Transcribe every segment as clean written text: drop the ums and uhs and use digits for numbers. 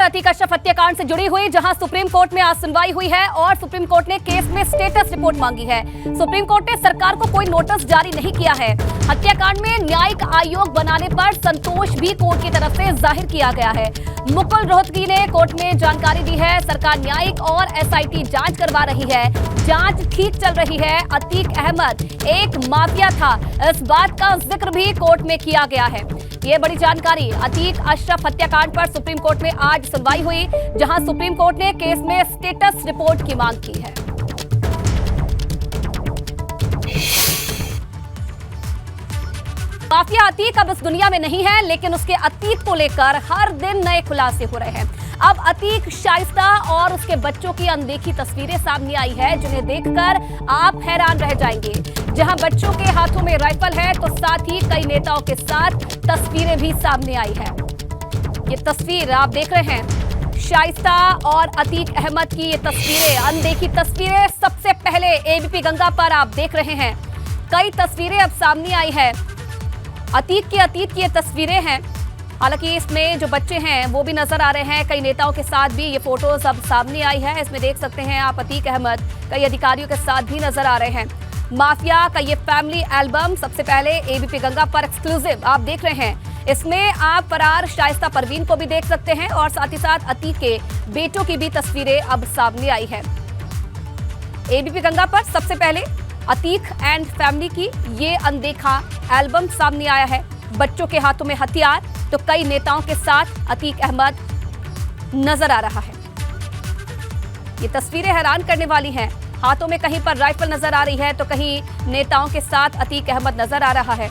अतीक अशरफ हत्याकांड से जुड़ी हुई, जहां सुप्रीम कोर्ट में आज सुनवाई हुई है और सुप्रीम कोर्ट ने केस में स्टेटस रिपोर्ट मांगी है। सुप्रीम कोर्ट ने सरकार को कोई नोटिस जारी नहीं किया है। हत्याकांड में न्यायिक आयोग बनाने पर संतोष भी कोर्ट की तरफ से जाहिर किया गया है। मुकुल रोहतगी ने कोर्ट में जानकारी दी है, सरकार न्यायिक और एसआईटी जांच करवा रही है, जांच ठीक चल रही है। अतीक अहमद एक माफिया था, इस बात का जिक्र भी कोर्ट में किया गया है। ये बड़ी जानकारी। अतीक अशरफ हत्याकांड पर सुप्रीम कोर्ट में आज सुनवाई हुई, जहां सुप्रीम कोर्ट ने केस में स्टेटस रिपोर्ट की मांग की है। माफिया अतीक अब इस दुनिया में नहीं है, लेकिन उसके अतीत को लेकर हर दिन नए खुलासे हो रहे हैं। अब अतीक शाइस्ता और उसके बच्चों की अनदेखी तस्वीरें सामने आई है, जिन्हें देखकर आप हैरान रह जाएंगे। जहां बच्चों के हाथों में राइफल है, तो साथ ही कई नेताओं के साथ तस्वीरें भी सामने आई है। ये तस्वीर आप देख रहे हैं, शाइस्ता और अतीक अहमद की ये तस्वीरें, अनदेखी तस्वीरें सबसे पहले एबीपी गंगा पर आप देख रहे हैं। कई तस्वीरें अब सामने आई है, अतीक के अतीत की ये तस्वीरें हैं। हालांकि इसमें जो बच्चे हैं वो भी नजर आ रहे हैं, कई नेताओं के साथ भी ये फोटोज अब सामने आई है। इसमें देख सकते हैं आप अतीक अहमद कई अधिकारियों के साथ भी नजर आ रहे हैं। माफिया का ये फैमिली एल्बम सबसे पहले एबीपी गंगा पर एक्सक्लूसिव आप देख रहे हैं। इसमें आप फरार शाइस्ता परवीन को भी देख सकते हैं और साथ ही साथ अतीक के बेटों की भी तस्वीरें अब सामने आई है। एबीपी गंगा पर सबसे पहले अतीक एंड फैमिली की ये अनदेखा एल्बम सामने आया है। बच्चों के हाथों में हथियार, तो कई नेताओं के साथ अतीक अहमद नजर आ रहा है। ये तस्वीरें हैरान करने वाली हैं। हाथों में कहीं पर राइफल नजर आ रही है, तो कहीं नेताओं के साथ अतीक अहमद नजर आ रहा है।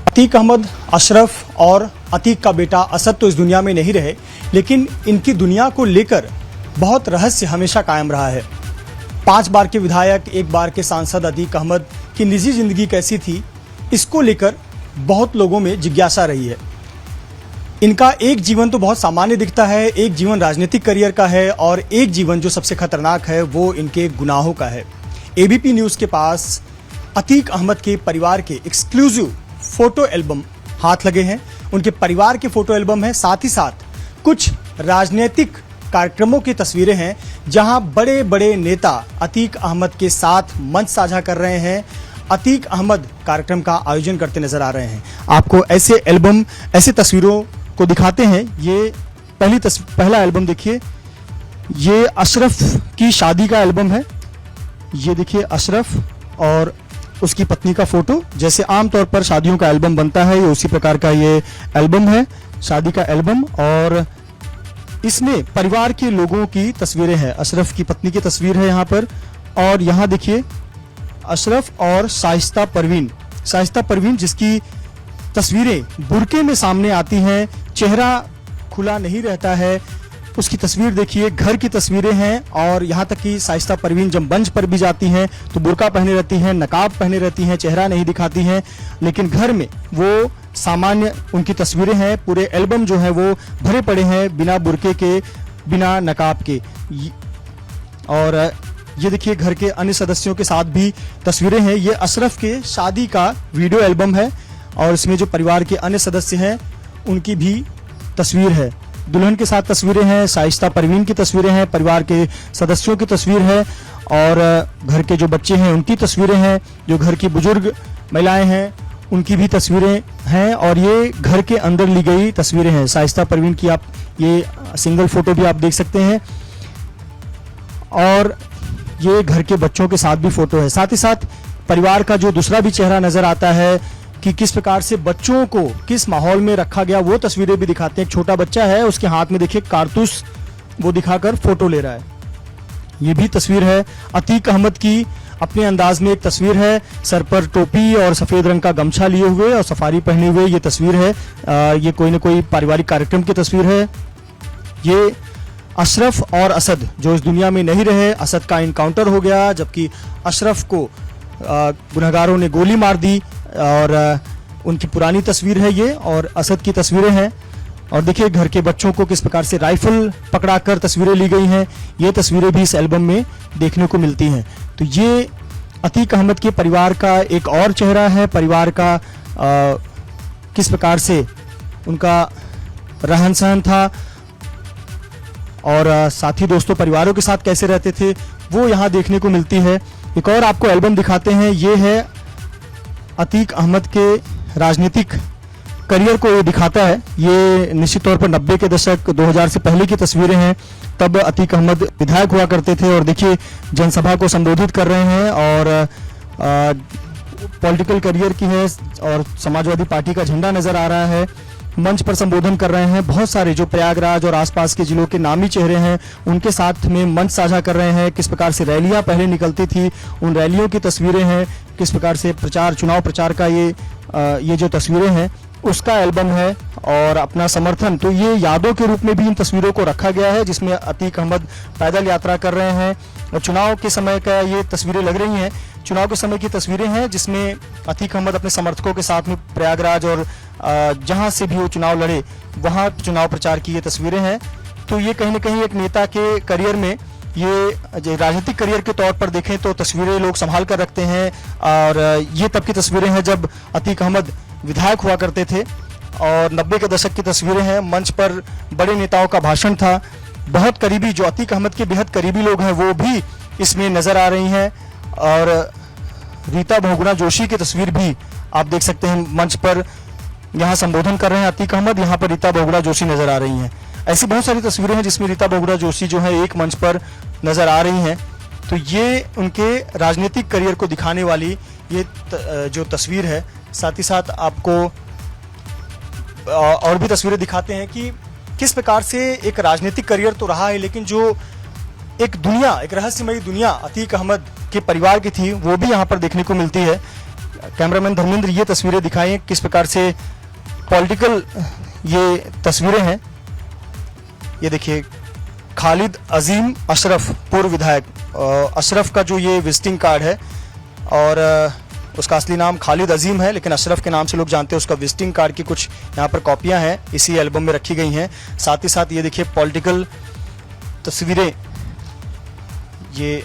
अतीक अहमद अशरफ और अतीक का बेटा असद तो इस दुनिया में नहीं रहे, लेकिन इनकी दुनिया को लेकर बहुत रहस्य हमेशा कायम रहा है। 5 बार के विधायक, 1 बार के सांसद अतीक अहमद की निजी जिंदगी कैसी थी, इसको लेकर बहुत लोगों में जिज्ञासा रही है। इनका एक जीवन तो बहुत सामान्य दिखता है, एक जीवन राजनीतिक करियर का है और एक जीवन जो सबसे खतरनाक है वो इनके गुनाहों का है। एबीपी न्यूज़ के पास अतीक अहमद के परिवार के एक्सक्लूसिव फोटो एल्बम हाथ लगे हैं। उनके परिवार के फोटो एल्बम है, साथ ही साथ कुछ राजनीतिक कार्यक्रमों की तस्वीरें हैं, जहां बड़े बड़े नेता अतीक अहमद के साथ मंच साझा कर रहे हैं। अतीक अहमद कार्यक्रम का आयोजन करते नजर आ रहे हैं। आपको ऐसे एल्बम, ऐसे तस्वीरों को दिखाते हैं। ये पहला एल्बम देखिए, ये अशरफ की शादी का एल्बम है। ये देखिए अशरफ और उसकी पत्नी का फोटो, जैसे आमतौर पर शादियों का एल्बम बनता है, ये उसी प्रकार का ये एल्बम है, शादी का एल्बम। और इसमें परिवार के लोगों की तस्वीरें हैं। अशरफ की पत्नी की तस्वीर है यहाँ पर, और यहाँ देखिए अशरफ और शाइस्ता परवीन जिसकी तस्वीरें बुर्के में सामने आती हैं, चेहरा खुला नहीं रहता है, उसकी तस्वीर देखिए। घर की तस्वीरें हैं, और यहाँ तक कि शाइस्ता परवीन जब मंच पर भी जाती हैं तो बुर्का पहने रहती हैं, नकाब पहने रहती हैं, चेहरा नहीं दिखाती हैं, लेकिन घर में वो सामान्य उनकी तस्वीरें हैं। पूरे एल्बम जो है वो भरे पड़े हैं बिना बुर्के के, बिना नकाब के। और ये देखिए घर के अन्य सदस्यों के साथ भी तस्वीरें हैं। ये अशरफ के शादी का वीडियो एल्बम है, और इसमें जो परिवार के अन्य सदस्य हैं उनकी भी तस्वीर है। दुल्हन के साथ तस्वीरें हैं, शाइस्ता परवीन की तस्वीरें हैं, परिवार के सदस्यों की तस्वीर है, और घर के जो बच्चे हैं उनकी तस्वीरें हैं, जो घर की बुजुर्ग महिलाएं हैं उनकी भी तस्वीरें हैं। और ये घर के अंदर ली गई तस्वीरें हैं। शाइस्ता परवीन की आप ये सिंगल फोटो भी आप देख सकते हैं, और ये घर के बच्चों के साथ भी फोटो है। साथ ही साथ परिवार का जो दूसरा भी चेहरा नजर आता है कि किस प्रकार से बच्चों को किस माहौल में रखा गया, वो तस्वीरें भी दिखाते हैं। एक छोटा बच्चा है, उसके हाथ में देखिए कारतूस, वो दिखाकर फोटो ले रहा है। ये भी तस्वीर है अतीक अहमद की। अपने अंदाज में एक तस्वीर है, सर पर टोपी और सफेद रंग का गमछा लिए हुए और सफारी पहने हुए ये तस्वीर है। ये कोई ना कोई पारिवारिक कार्यक्रम की तस्वीर है। ये अशरफ और असद जो इस दुनिया में नहीं रहे, असद का इनकाउंटर हो गया, जबकि अशरफ को गुनहगारों ने गोली मार दी, और उनकी पुरानी तस्वीर है ये, और असद की तस्वीरें हैं। और देखिए घर के बच्चों को किस प्रकार से राइफल पकड़ाकर तस्वीरें ली गई हैं, ये तस्वीरें भी इस एल्बम में देखने को मिलती हैं। तो ये अतीक अहमद के परिवार का एक और चेहरा है, परिवार का किस प्रकार से उनका रहन सहन था और साथी दोस्तों परिवारों के साथ कैसे रहते थे वो यहाँ देखने को मिलती है। एक और आपको एल्बम दिखाते हैं, ये है अतीक अहमद के राजनीतिक करियर को ये दिखाता है। ये निश्चित तौर पर 90 के दशक 2000 से पहले की तस्वीरें हैं। तब अतीक अहमद विधायक हुआ करते थे और देखिए जनसभा को संबोधित कर रहे हैं और पॉलिटिकल करियर की है और समाजवादी पार्टी का झंडा नजर आ रहा है। मंच पर संबोधन कर रहे हैं। बहुत सारे जो प्रयागराज और आसपास के जिलों के नामी चेहरे हैं उनके साथ में मंच साझा कर रहे हैं। किस प्रकार से रैलियां पहले निकलती थी उन रैलियों की तस्वीरें हैं। किस प्रकार से चुनाव प्रचार का ये जो तस्वीरें हैं उसका एल्बम है और अपना समर्थन तो ये यादों के रूप में भी इन तस्वीरों को रखा गया है, जिसमें अतीक अहमद पैदल यात्रा कर रहे हैं और चुनाव के समय का ये तस्वीरें लग रही हैं। चुनाव के समय की तस्वीरें हैं जिसमें अतीक अहमद अपने समर्थकों के साथ में प्रयागराज और जहां से भी वो चुनाव लड़े वहां चुनाव प्रचार की ये तस्वीरें हैं। तो ये कहीं ना कहीं एक नेता के करियर में ये राजनीतिक करियर के तौर पर देखें तो तस्वीरें लोग संभाल कर रखते हैं और ये तब की तस्वीरें हैं जब अतीक अहमद विधायक हुआ करते थे और 90 के दशक की तस्वीरें हैं। मंच पर बड़े नेताओं का भाषण था। बहुत करीबी जो अतीक अहमद के बेहद करीबी लोग हैं वो भी इसमें नजर आ रही हैं और रीता बहुगुणा जोशी की तस्वीर भी आप देख सकते हैं। मंच पर यहाँ संबोधन कर रहे हैं अतीक अहमद, यहाँ पर रीता बहुगुणा जोशी नजर आ रही हैं। ऐसी बहुत सारी तस्वीरें हैं जिसमें रीता बहुगुणा जोशी जो है एक मंच पर नजर आ रही हैं। तो ये उनके राजनीतिक करियर को दिखाने वाली ये जो तस्वीर है। साथ ही साथ आपको और भी तस्वीरें दिखाते हैं कि किस प्रकार से एक राजनीतिक करियर तो रहा है लेकिन जो एक दुनिया, एक रहस्यमयी दुनिया अतीक अहमद के परिवार की थी वो भी यहाँ पर देखने को मिलती है। कैमरामैन धर्मेंद्र ये तस्वीरें दिखाएं किस प्रकार से पॉलिटिकल ये तस्वीरें हैं। ये देखिए खालिद अजीम अशरफ पूर्व विधायक, अशरफ का जो ये विजिटिंग कार्ड है और उसका असली नाम खालिद अजीम है लेकिन अशरफ के नाम से लोग जानते हैं। उसका विजिटिंग कार्ड की कुछ यहाँ पर कॉपियाँ हैं इसी एल्बम में रखी गई हैं। साथ ही साथ ये देखिए पॉलिटिकल तस्वीरें, ये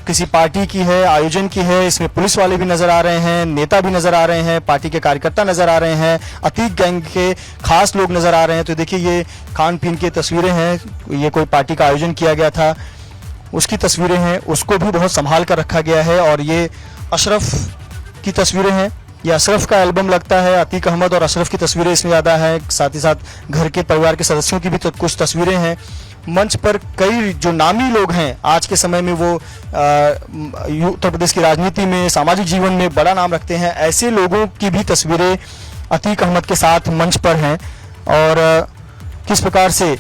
किसी पार्टी की है, आयोजन की है। इसमें पुलिस वाले भी नजर आ रहे हैं, नेता भी नजर आ रहे हैं, पार्टी के कार्यकर्ता नजर आ रहे हैं, अतीक गैंग के खास लोग नजर आ रहे हैं। तो देखिए ये खान पीन की तस्वीरें हैं, ये कोई पार्टी का आयोजन किया गया था उसकी तस्वीरें हैं, उसको भी बहुत संभाल कर रखा गया है। और ये अशरफ की तस्वीरें हैं, ये अशरफ का एल्बम लगता है। अतीक अहमद और अशरफ की तस्वीरें इसमें ज़्यादा हैं। साथ ही साथ घर के परिवार के सदस्यों की भी कुछ तस्वीरें हैं। मंच पर कई जो नामी लोग हैं आज के समय में वो उत्तर प्रदेश की राजनीति में, सामाजिक जीवन में बड़ा नाम रखते हैं, ऐसे लोगों की भी तस्वीरें अतीक अहमद के साथ मंच पर हैं। और किस प्रकार से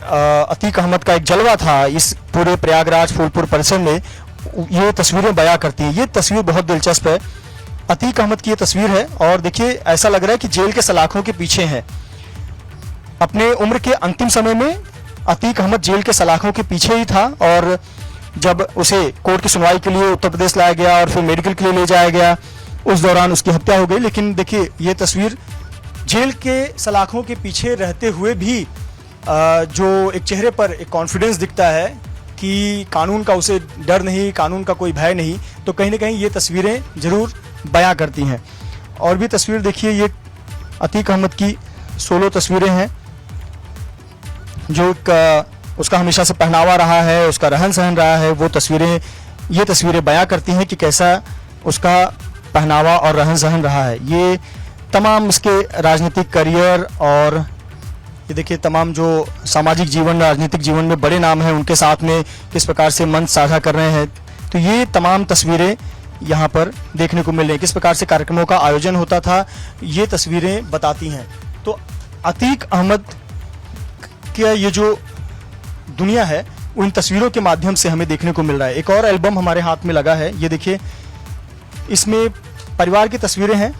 अतीक अहमद का एक जलवा था इस पूरे प्रयागराज फूलपुर परिसर में, ये तस्वीरें बयां करती हैं। ये तस्वीर बहुत दिलचस्प है, अतीक अहमद की ये तस्वीर है और देखिए ऐसा लग रहा है कि जेल के सलाखों के पीछे है। अपने उम्र के अंतिम समय में अतीक अहमद जेल के सलाखों के पीछे ही था और जब उसे कोर्ट की सुनवाई के लिए उत्तर प्रदेश लाया गया और फिर मेडिकल के लिए ले जाया गया, उस दौरान उसकी हत्या हो गई। लेकिन देखिए ये तस्वीर जेल के सलाखों के पीछे रहते हुए भी जो एक चेहरे पर एक कॉन्फिडेंस दिखता है कि कानून का उसे डर नहीं, कानून का कोई भय नहीं, तो कहीं ना कहीं ये तस्वीरें जरूर बयां करती हैं। और भी तस्वीर देखिए, ये अतीक अहमद की सोलो तस्वीरें हैं जो उसका हमेशा से पहनावा रहा है, उसका रहन सहन रहा है, वो तस्वीरें, ये तस्वीरें बयां करती हैं कि कैसा उसका पहनावा और रहन सहन रहा है। ये तमाम उसके राजनीतिक करियर और ये देखिए तमाम जो सामाजिक जीवन, राजनीतिक जीवन में बड़े नाम हैं उनके साथ में किस प्रकार से मंच साझा कर रहे हैं। तो ये तमाम तस्वीरें यहाँ पर देखने को मिल रही हैं। किस प्रकार से कार्यक्रमों का आयोजन होता था ये तस्वीरें बताती हैं। तो अतीक अहमद क्या ये जो दुनिया है उन तस्वीरों के माध्यम से हमें देखने को मिल रहा है। एक और एल्बम हमारे हाथ में लगा है, ये देखिए, इसमें परिवार की तस्वीरें हैं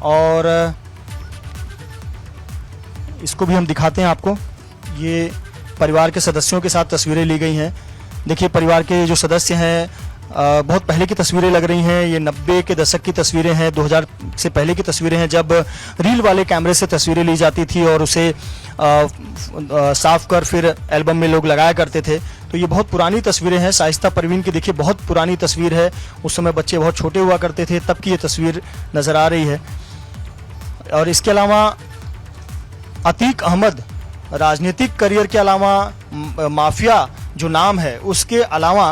और इसको भी हम दिखाते हैं आपको। ये परिवार के सदस्यों के साथ तस्वीरें ली गई हैं। देखिए परिवार के जो सदस्य हैं बहुत पहले की तस्वीरें लग रही हैं। ये 90 के दशक की तस्वीरें हैं, 2000 से पहले की तस्वीरें हैं जब रील वाले कैमरे से तस्वीरें ली जाती थी और उसे साफ कर फिर एल्बम में लोग लगाया करते थे। तो ये बहुत पुरानी तस्वीरें हैं। शाइस्ता परवीन की देखिए बहुत पुरानी तस्वीर है, उस समय बच्चे बहुत छोटे हुआ करते थे, तब की ये तस्वीर नज़र आ रही है। और इसके अलावा अतीक अहमद राजनीतिक करियर के अलावा माफिया जो नाम है उसके अलावा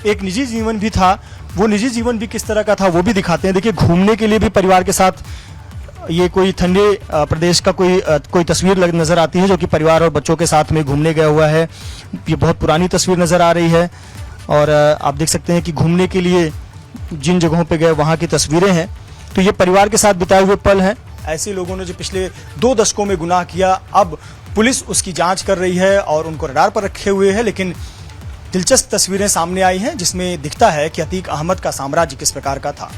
एक निजी जीवन भी था। वो निजी जीवन भी किस तरह का था वो भी दिखाते हैं। देखिए, घूमने के लिए भी परिवार के साथ, ये कोई ठंडे प्रदेश का कोई तस्वीर नज़र आती है जो कि परिवार और बच्चों के साथ में घूमने गया हुआ है। ये बहुत पुरानी तस्वीर नज़र आ रही है और आप देख सकते हैं कि घूमने के लिए जिन जगहों पे गए वहाँ की तस्वीरें हैं। तो ये परिवार के साथ बिताए हुए पल हैं। ऐसे लोगों ने जो पिछले 2 दशकों में गुनाह किया, अब पुलिस उसकी जांच कर रही है और उनको रडार पर रखे हुए है। लेकिन दिलचस्प तस्वीरें सामने आई हैं जिसमें दिखता है कि अतीक अहमद का साम्राज्य किस प्रकार का था।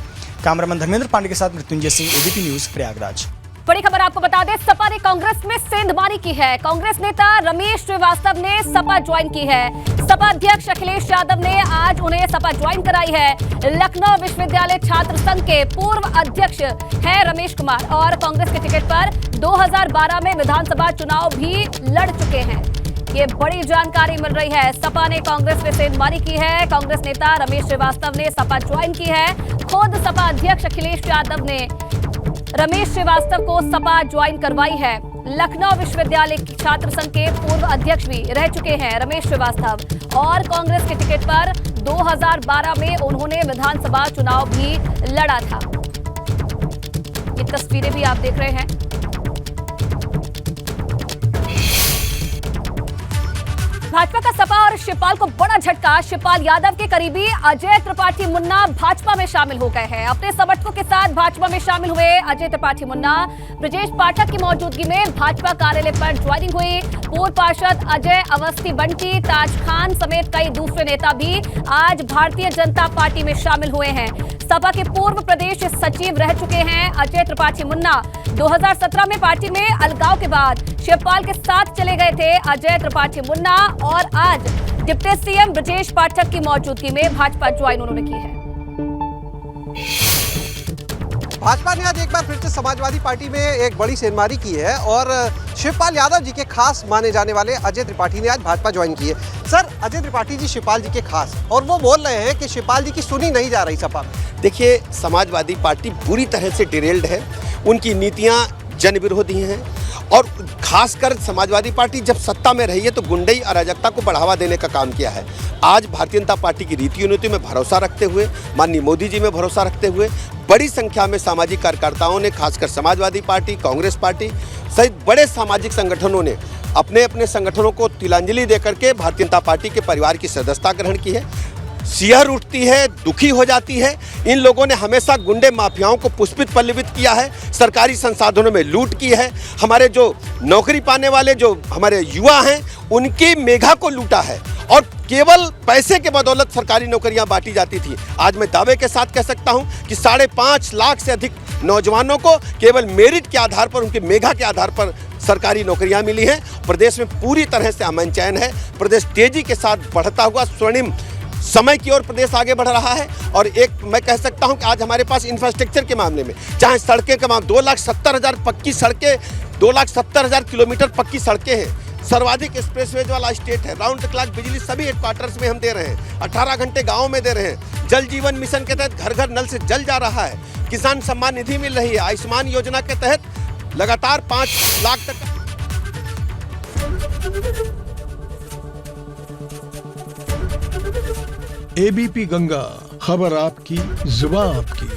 कैमरामैन धर्मेंद्र पांडे के साथ मृत्युंजय सिंह, एबीपी न्यूज, प्रयागराज। बड़ी खबर आपको बता दें, सपा ने कांग्रेस में सेंधमारी की है। कांग्रेस नेता रमेश श्रीवास्तव ने सपा ज्वाइन की है। सपा अध्यक्ष अखिलेश यादव ने आज उन्हें सपा ज्वाइन कराई है। लखनऊ विश्वविद्यालय छात्र संघ के पूर्व अध्यक्ष हैं रमेश कुमार और कांग्रेस के टिकट पर 2012 में विधानसभा चुनाव भी लड़ चुके हैं। ये बड़ी जानकारी मिल रही है। सपा ने कांग्रेस में सेंधमारी की है। कांग्रेस नेता रमेश श्रीवास्तव ने सपा ज्वाइन की है। खुद सपा अध्यक्ष अखिलेश यादव ने रमेश श्रीवास्तव को सपा ज्वाइन करवाई है। लखनऊ विश्वविद्यालय छात्र संघ के पूर्व अध्यक्ष भी रह चुके हैं रमेश श्रीवास्तव और कांग्रेस के टिकट पर 2012 में उन्होंने विधानसभा चुनाव भी लड़ा था। ये तस्वीरें भी आप देख रहे हैं। भाजपा का सपा और शिवपाल को बड़ा झटका। शिवपाल यादव के करीबी अजय त्रिपाठी मुन्ना भाजपा में शामिल हो गए हैं। अपने समर्थकों के साथ भाजपा में शामिल हुए अजय त्रिपाठी मुन्ना ब्रजेश पाठक की मौजूदगी में भाजपा कार्यालय पर ज्वाइनिंग हुई। पूर्व पार्षद अजय अवस्थी बंटी, ताज खान समेत कई दूसरे नेता भी आज भारतीय जनता पार्टी में शामिल हुए हैं। सपा के पूर्व प्रदेश सचिव रह चुके हैं अजय त्रिपाठी मुन्ना। 2017 में पार्टी में अलगाव के बाद शिवपाल के साथ चले गए थे अजय त्रिपाठी मुन्ना और आज डिप्टी सीएम ब्रजेश पाठक की मौजूदगी में भाजपा ज्वाइन उन्होंने की है। भाजपा ने आज एक बार फिर से समाजवादी पार्टी में एक बड़ी सेंधमारी की है और शिवपाल यादव जी के खास माने जाने वाले अजय त्रिपाठी ने आज भाजपा ज्वाइन की है। सर, अजय त्रिपाठी जी शिवपाल जी के खास, और वो बोल रहे हैं कि शिवपाल जी की सुनी नहीं जा रही सपा में। देखिए, समाजवादी पार्टी बुरी तरह से डिरेल्ड है। उनकी नीतियां जन विरोधी हैं और खासकर समाजवादी पार्टी जब सत्ता में रही है तो गुंडई अराजकता को बढ़ावा देने का काम किया है। आज भारतीय जनता पार्टी की रीति नीति में भरोसा रखते हुए, माननीय मोदी जी में भरोसा रखते हुए बड़ी संख्या में सामाजिक कार्यकर्ताओं ने, खासकर समाजवादी पार्टी, कांग्रेस पार्टी सहित बड़े सामाजिक संगठनों ने अपने अपने संगठनों को तिलांजलि देकर के भारतीय जनता पार्टी के परिवार की सदस्यता ग्रहण की है। सिहर उठती है, दुखी हो जाती है। इन लोगों ने हमेशा गुंडे माफियाओं को पुष्पित पल्लवित किया है, सरकारी संसाधनों में लूट की है, हमारे जो नौकरी पाने वाले जो हमारे युवा हैं उनकी मेघा को लूटा है और केवल पैसे के बदौलत सरकारी नौकरियां बांटी जाती थी। आज मैं दावे के साथ कह सकता हूं कि 5.5 लाख से अधिक नौजवानों को केवल मेरिट के आधार पर, उनके मेघा के आधार पर सरकारी नौकरियां मिली हैं। प्रदेश में पूरी तरह से अमन चैन है। प्रदेश तेजी के साथ बढ़ता हुआ स्वर्णिम समय की ओर प्रदेश आगे बढ़ रहा है। और एक मैं कह सकता हूं कि आज हमारे पास इंफ्रास्ट्रक्चर के मामले में, चाहे सड़कें के मामले, 2,70,000 पक्की सड़कें, 2,70,000 किलोमीटर पक्की सड़कें हैं। सर्वाधिक एक्सप्रेसवेज वाला स्टेट है। राउंड द क्लॉक बिजली सभी हेडक्वार्टर्स में हम दे रहे हैं। 18 घंटे गाँव में दे रहे हैं। जल जीवन मिशन के तहत घर घर नल से जल जा रहा है। किसान सम्मान निधि मिल रही है। आयुष्मान योजना के तहत लगातार 5 लाख तक। एबीपी गंगा, खबर आपकी, जुबान आपकी।